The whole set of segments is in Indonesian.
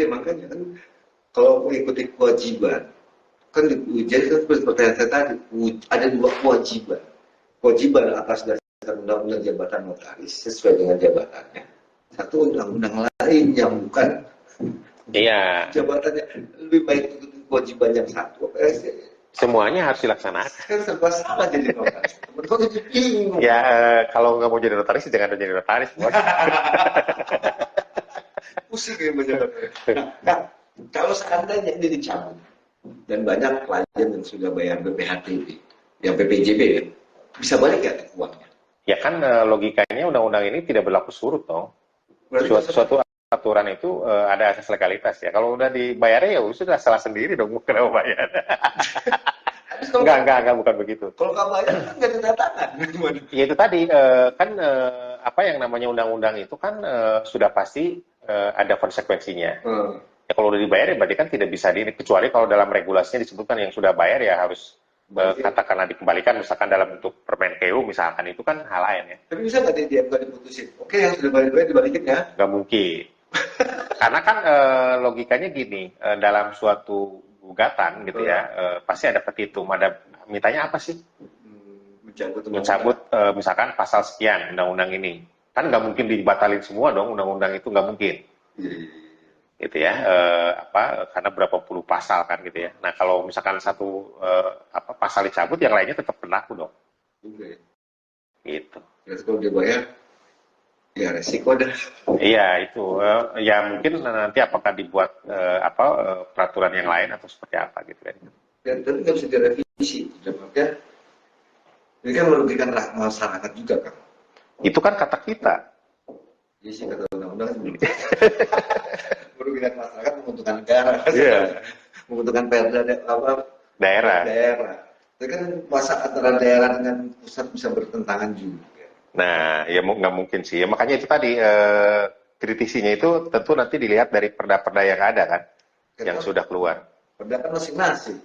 Iya, makanya kan kalau mengikuti kewajiban, kan jadi kan seperti pertanyaan saya tadi, ada dua kewajiban. Kewajiban atas dasar undang-undang jabatan notaris sesuai dengan jabatannya. Satu undang-undang lain yang bukan Iya, jabatannya, lebih baik ikuti kewajiban yang satu. semuanya harus dilaksanakan. Kan serba salah jadi notaris. Temen-temen jadi bingung. Ya, kalau nggak mau jadi notaris, jangan jadi notaris, bos. Pusing ya menjalankan. Nah, kalau seandainya ini dicabut dan banyak klien yang sudah bayar BPHTB, yang BPJB ya, bisa balik ya uangnya. Ya kan logikanya undang-undang ini tidak berlaku surut dong. Suatu aturan itu ada asas legalitas ya. Kalau udah dibayarnya ya sudah salah sendiri dong, kenapa bayar? Enggak, bukan begitu. Kalau nggak bayar kan nggak ada tangan. Ya itu tadi kan apa yang namanya undang-undang itu kan sudah pasti ada konsekuensinya. Ya kalau udah dibayar ya berarti kan tidak bisa kecuali kalau dalam regulasinya disebutkan yang sudah bayar ya harus katakanlah dikembalikan misalkan dalam bentuk Permenkeu misalkan itu kan hal lain ya. Tapi bisa nggak dia nggak diputusin? Oke, yang sudah bayar dibalikin ya? Nggak mungkin. Karena kan logikanya gini, dalam suatu gugatan gitu ya, pasti ada petitum, ada mintanya apa sih? Mencabut misalkan pasal sekian undang-undang ini. Kan nggak mungkin dibatalin semua dong undang-undang itu, nggak mungkin. Gitu ya, karena berapa puluh pasal kan gitu ya. Nah kalau misalkan satu pasal dicabut, yang lainnya tetap berlaku dong. Gitu. Terus kalau dia bayar, ya resiko dah. Iya itu, ya mungkin nanti apakah dibuat peraturan yang lain atau seperti apa gitu kan. Dan tapi nggak bisa direvisi, dampaknya ini kan merugikan masyarakat juga kan. Itu kan kata kita. Iya sih kata undang-undang merugikan masyarakat, menguntungkan negara, menguntungkan daerah. Itu kan masa antara daerah dengan pusat bisa bertentangan juga. Nah, ya nggak mungkin sih. Ya, makanya itu tadi kritisinya itu tentu nanti dilihat dari perda-perda yang ada kan, yang sudah keluar. Perda kan masing-masing.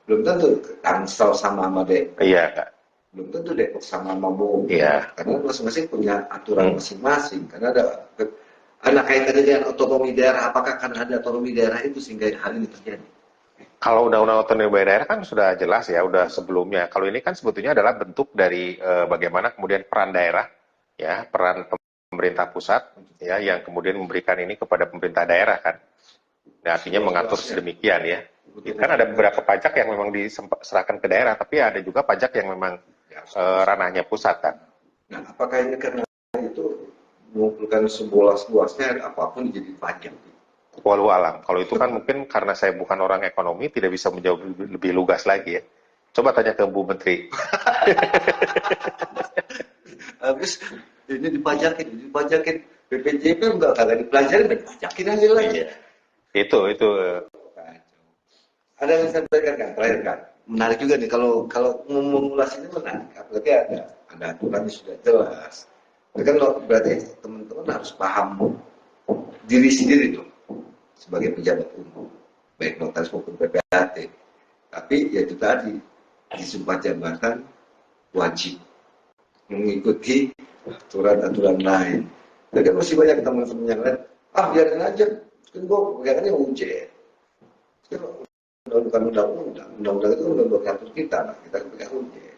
Belum tentu Tangsel sama Depok. Iya, Kak. Belum tentu Depok sama Bogor. Iya. Karena masing-masing punya aturan masing-masing. Karena ada kaitannya dengan otonomi daerah. Apakah karena ada otonomi daerah itu sehingga hal ini terjadi? Kalau undang-undang otonomi daerah kan sudah jelas ya, udah sebelumnya. Kalau ini kan sebetulnya adalah bentuk dari bagaimana kemudian peran daerah, ya, peran pemerintah pusat, ya, yang kemudian memberikan ini kepada pemerintah daerah kan. Nah, artinya mengatur sedemikian ya. Kan ada beberapa pajak yang memang diserahkan ke daerah, tapi ada juga pajak yang memang ranahnya pusat kan. Nah, apakah ini karena itu mengumpulkan seluas-luasnya apapun jadi pajak? Walau alam. Kalau itu kan mungkin karena saya bukan orang ekonomi, tidak bisa menjawab lebih lugas lagi ya. Coba tanya ke Bu Menteri. Habis ini dipajakin. BPJP enggak kagak dipelajarin, dipajakin aja lagi. Iya. Itu. Ada yang saya sampaikan kan, terakhir kan. Menarik juga nih kalau mengulas ini menarik. Apalagi ada aturannya sudah jelas. Itu kan berarti teman-teman harus paham diri sendiri dong. Sebagai pejabat umum, baik notaris maupun PPAT. Tapi ya itu tadi, di sumpah jabatan wajib mengikuti aturan-aturan lain. Jadi masih banyak teman-teman yang lain, biarin aja, kan gue pegangannya UJN. Bukan undang-undang itu undang-undang ngatur kita pegang UJN.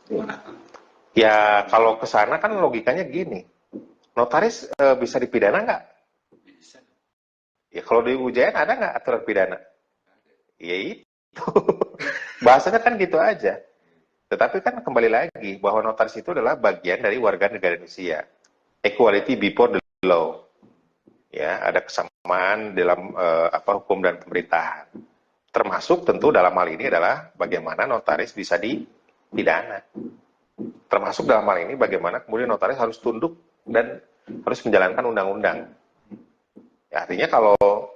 Gimana? Ya kalau ke sana kan logikanya gini, notaris bisa dipidana nggak? Ya kalau di UJN ada nggak aturan pidana? Ya itu. Bahasanya kan gitu aja. Tetapi kan kembali lagi bahwa notaris itu adalah bagian dari warga negara Indonesia. Equality before the law. Ya, ada kesamaan dalam hukum dan pemerintahan. Termasuk tentu dalam hal ini adalah bagaimana notaris bisa dipidana. Termasuk dalam hal ini bagaimana kemudian notaris harus tunduk dan harus menjalankan undang-undang. Ya, artinya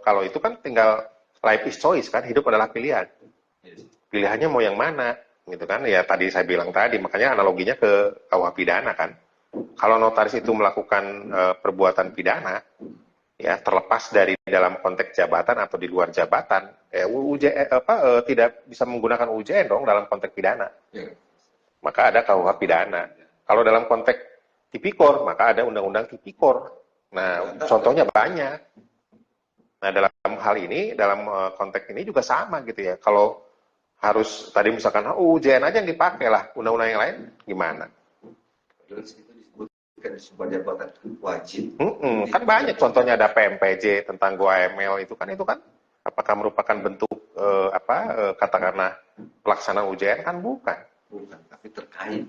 kalau itu kan tinggal life is choice kan, hidup adalah pilihan. Pilihannya mau yang mana, gitu kan? Ya tadi saya bilang tadi, makanya analoginya ke KUH pidana kan. Kalau notaris itu melakukan perbuatan pidana, ya terlepas dari dalam konteks jabatan atau di luar jabatan, tidak bisa menggunakan UJN dong dalam konteks pidana. Maka ada KUH pidana. Kalau dalam konteks tipikor, maka ada undang-undang tipikor. Nah, contohnya banyak. Nah, dalam hal ini, dalam konteks ini juga sama gitu ya. Kalau harus tadi misalkan UJN aja yang dipakai lah, undang-undang yang lain gimana? Terus itu disebutkan di sebuah jabatan wajib. Kan banyak contohnya, ada PMPJ tentang GoAML itu kan apakah merupakan bentuk katakanlah pelaksanaan UJN kan bukan. Bukan, tapi terkait.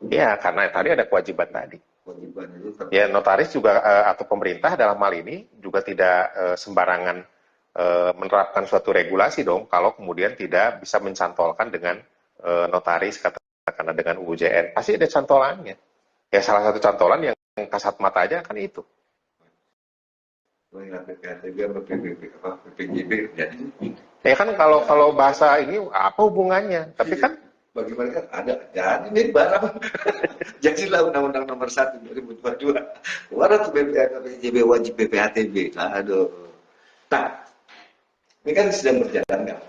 Iya, karena tadi ada kewajiban tadi. Kewajiban itu terkait. Ya, notaris juga atau pemerintah dalam hal ini juga tidak sembarangan menerapkan suatu regulasi dong kalau kemudian tidak bisa mencantolkan dengan notaris katakanlah dengan UJN. Pasti ada cantolannya. Ya salah satu cantolan yang kasat mata aja kan itu. PPHTB sama PPJB jadi. Ya kan kalau bahasa ini apa hubungannya? Tapi kan bagi mereka ada. Jadi ini barang. Jadilah Undang-Undang Nomor 1 2022. Keluar tuh PPJB wajib PPHTB. Aduh. Nah, ini kan sedang berjalan kan.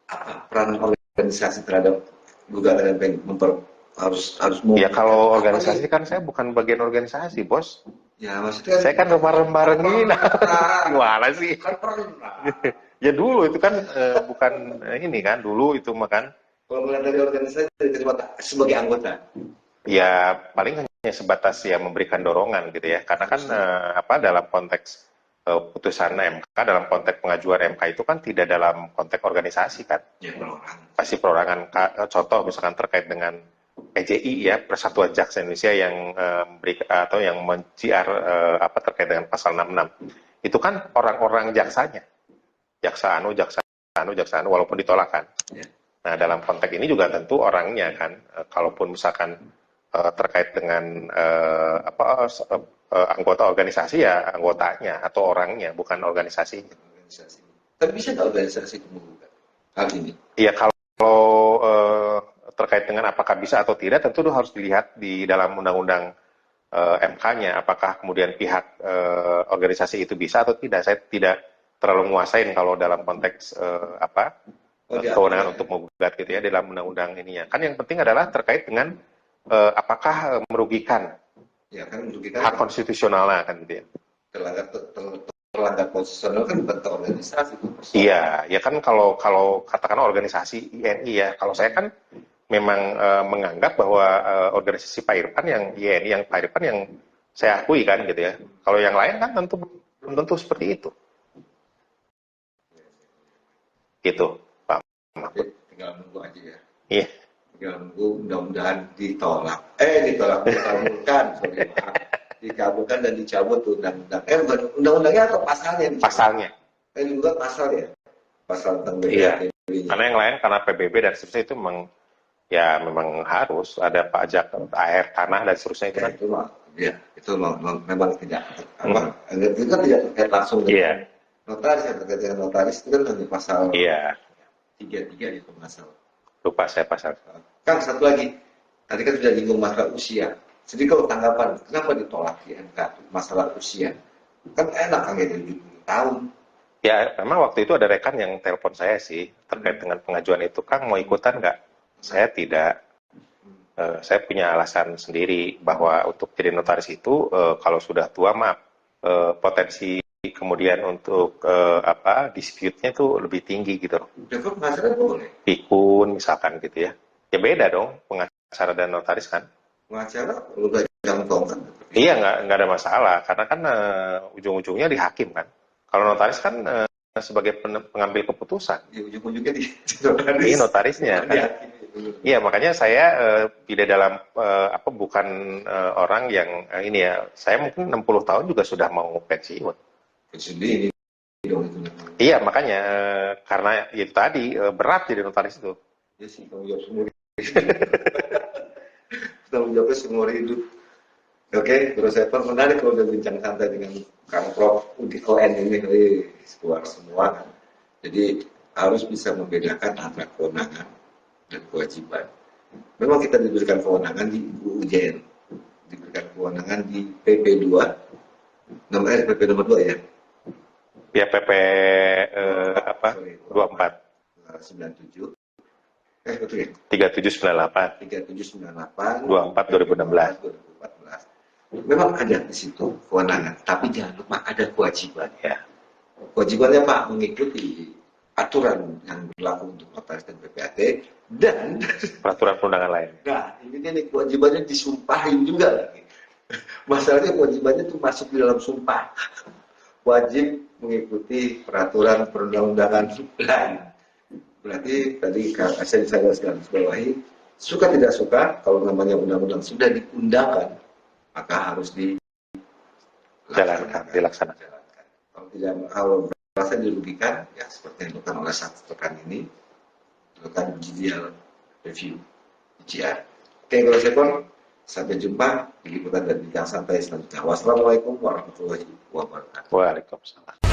Apa peran organisasi terhadap gugatan yang harus ya kalau organisasi kan saya bukan bagian organisasi, Bos. Ya maksudnya saya kan remar-remar gini. Gimana sih? Kan pernah. Ya dulu itu kan bukan ini kan, dulu itu makan. Kalau melihat dari organisasi sebagai anggota. Ya paling hanya sebatas ya memberikan dorongan gitu ya. Karena kan dalam konteks putusan MK, dalam konteks pengajuan MK itu kan tidak dalam konteks organisasi kan. Ya, perorangan. Pasti perorangan. Contoh misalkan terkait dengan PJI ya, Persatuan Jaksa Indonesia yang atau yang menciar terkait dengan pasal 66. Itu kan orang-orang jaksanya. Jaksa anu, walaupun ditolak kan. Ya. Nah, dalam konteks ini juga tentu orangnya kan, kalaupun misalkan terkait dengan anggota organisasi ya anggotanya atau orangnya, bukan organisasinya. Tapi bisa nggak organisasi itu menggugat hal ini? Iya, kalau terkait dengan apakah bisa atau tidak, tentu harus dilihat di dalam undang-undang MK-nya, apakah kemudian pihak organisasi itu bisa atau tidak. Saya tidak terlalu menguasain kalau dalam konteks kewenangan untuk menggugat gitu ya dalam undang-undang ini ya. Kan yang penting adalah terkait dengan apakah merugikan, ya, kan merugikan hak konstitusionalnya kan gitu ya. Terlanggar konstitusional kan bukan organisasi. Iya, ya kan kalau katakan organisasi INI ya, kalau saya kan memang menganggap bahwa organisasi Pak Irfan yang INI yang Pak Irfan yang saya akui kan gitu ya. Kalau yang lain kan belum tentu seperti itu. Gitu, Pak Mahfud. Tinggal nunggu aja ya. Iya. Tinggal nunggu, mudah-mudahan ditolak. Dikabulkan dan dicabut tuh undang-undang. Undang-undangnya atau pasalnya? Pasalnya. Juga pasal ya. Pasal tentang BPHTB. Iya. Karena yang lain karena PBB dan seterusnya itu memang harus ada pajak air tanah dan seterusnya itu kan. Itu memang tidak itu kan tidak terkait langsung dengan notaris, yang terkait dengan notaris itu kan hanya pasal 33 itu pasal. Lupa saya pasal. Kang, satu lagi. Tadi kan sudah nyinggung masalah usia. Jadi kalau tanggapan, kenapa ditolak di MK masalah usia? Kan enak kan ya, 70 tahun. Ya, memang waktu itu ada rekan yang telepon saya sih, terkait dengan pengajuan itu. Kang, mau ikutan nggak? Saya tidak. Saya punya alasan sendiri bahwa untuk jadi notaris itu, kalau sudah tua, potensi kemudian untuk dispute-nya itu lebih tinggi gitu loh. Pengacara boleh? Pikun misalkan gitu ya. Ya beda dong, pengacara dan notaris kan. Pengacara udah jangkau kan? Iya, nggak ada masalah, karena kan ujung-ujungnya di hakim kan. Kalau notaris kan sebagai pengambil keputusan. Ya, ujung-ujungnya di notaris. Iya, notarisnya kan. Iya, makanya saya tidak dalam bukan orang yang ini ya. Saya mungkin 60 tahun juga sudah mau pensiun. Pensiun ini dong itu. Iya, makanya karena itu tadi berat jadi notaris itu. Ya sih, tanggung jawab seumur hidup. Tanggung jawabnya seumur hidup. Oke, terus saya menarik kalau udah bincang santai dengan Kang Prof UGON ini keluar semua. Jadi harus bisa membedakan antara kewenangan dan kewajiban. Memang kita diberikan kewenangan di UJN, diberikan kewenangan di PP 2, namanya PP nomor 2 ya? Ya PP 24 97. Betul ya? 3798 24 2016. Memang ada di situ kewenangan, tapi jangan lupa ada kewajiban. Ya. Kewajibannya Pak mengikuti aturan yang berlaku untuk notaris dan PPAT dan Peraturan perundangan lain. nah ini nih kewajibannya disumpahin juga lagi. Masalahnya kewajibannya itu masuk di dalam sumpah. Wajib mengikuti peraturan perundang-undangan lain. Berarti tadi saya garis bawahi, suka tidak suka kalau namanya undang-undang sudah diundangkan maka harus Dilaksanakan. Kalau merasa dirugikan, ya seperti yang dilakukan oleh satu rekan ini, dilakukan judicial review, JR. Oke, kalau saya sampai jumpa di liputan dan bincang santai selanjutnya. Wassalamualaikum warahmatullahi wabarakatuh. Waalaikumsalam.